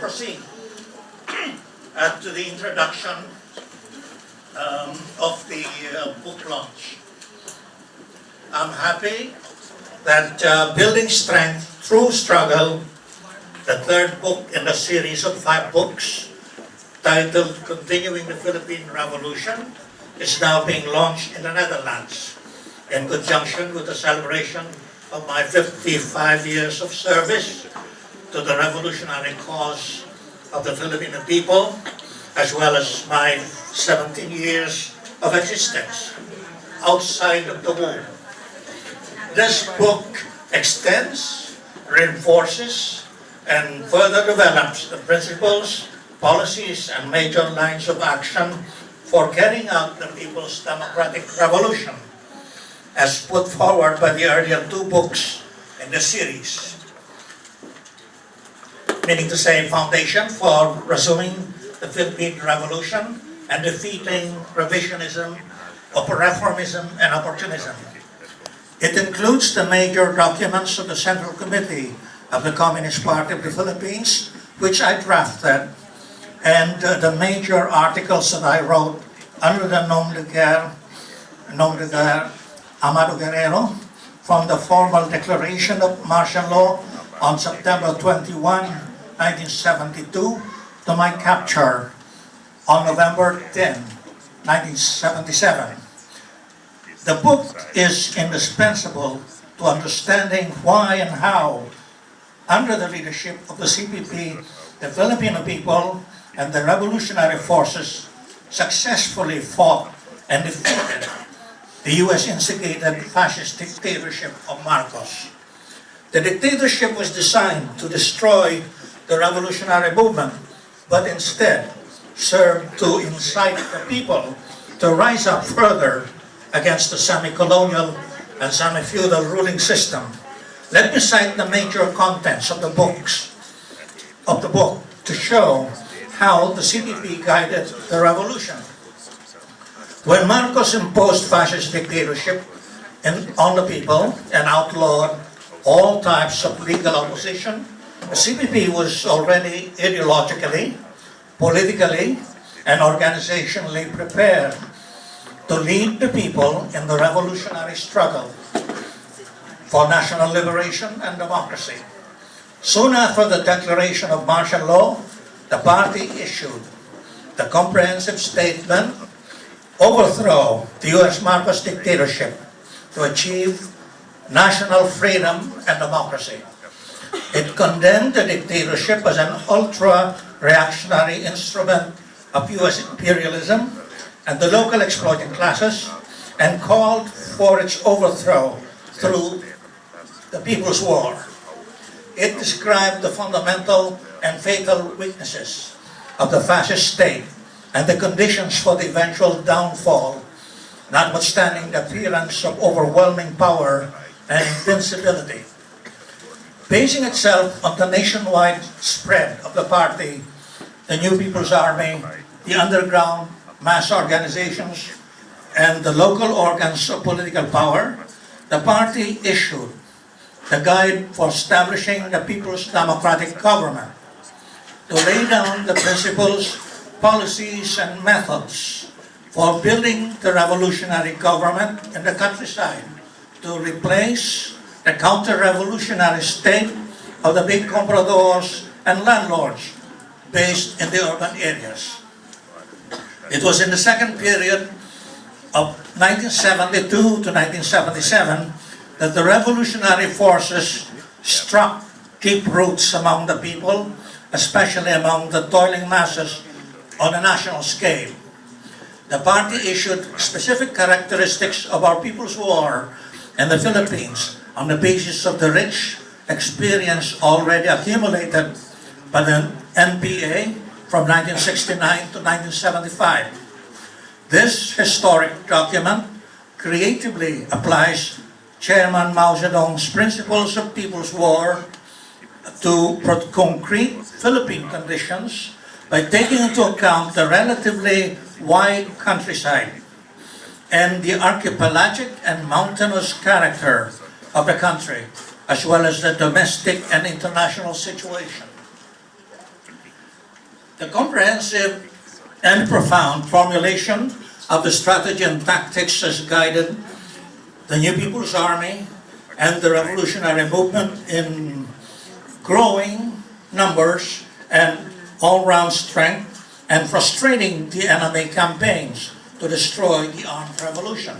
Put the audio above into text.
proceed to the introduction of the book launch. I'm happy that Building Strength Through Struggle, the third book in a series of 5 books titled Continuing the Philippine Revolution, is now being launched in the Netherlands in conjunction with the celebration of my 55 years of service to the revolutionary cause of the Filipino people, as well as my 17 years of existence outside of the womb. This book extends, reinforces, and further develops the principles, policies, and major lines of action for carrying out the People's Democratic Revolution, as put forward by the earlier 2 books in the series. Meaning to say, foundation for resuming the Philippine Revolution and defeating revisionism, reformism, and opportunism. It includes the major documents of the Central Committee of the Communist Party of the Philippines, which I drafted, and the major articles that I wrote under the nom de guerre Amado Guerrero, from the formal declaration of martial law on September 21, 1972, to my capture on November 10, 1977. The book is indispensable to understanding why and how, under the leadership of the CPP, the Filipino people and the revolutionary forces successfully fought and defeated the US-instigated fascist dictatorship of Marcos. The dictatorship was designed to destroy the revolutionary movement, but instead served to incite the people to rise up further against the semi-colonial and semi-feudal ruling system. Let me cite the major contents of the book to show how the CPP guided the revolution. When Marcos imposed fascist dictatorship on the people and outlawed all types of legal opposition, the CPP was already ideologically, politically, and organizationally prepared to lead the people in the revolutionary struggle for national liberation and democracy. Soon after the declaration of martial law, the party issued the comprehensive statement, Overthrow the U.S. Marcos dictatorship to achieve national freedom and democracy. It condemned the dictatorship as an ultra-reactionary instrument of U.S. imperialism and the local exploiting classes, and called for its overthrow through the People's War. It described the fundamental and fatal weaknesses of the fascist state and the conditions for the eventual downfall, notwithstanding the appearance of overwhelming power and invincibility. Basing itself on the nationwide spread of the party, the New People's Army, the underground mass organizations, and the local organs of political power, the party issued the Guide for Establishing the People's Democratic Government to lay down the principles, policies, and methods for building the revolutionary government in the countryside to replace the counter-revolutionary state of the big compradors and landlords based in the urban areas. It was in the second period of 1972 to 1977 that the revolutionary forces struck deep roots among the people, especially among the toiling masses on a national scale. The party issued specific characteristics of our People's War in the Philippines on the basis of the rich experience already accumulated by the NPA from 1969 to 1975. This historic document creatively applies Chairman Mao Zedong's principles of People's War to concrete Philippine conditions by taking into account the relatively wide countryside and the archipelagic and mountainous character of the country, as well as the domestic and international situation. The comprehensive and profound formulation of the strategy and tactics has guided the New People's Army and the revolutionary movement in growing numbers and all-round strength and frustrating the enemy campaigns to destroy the armed revolution.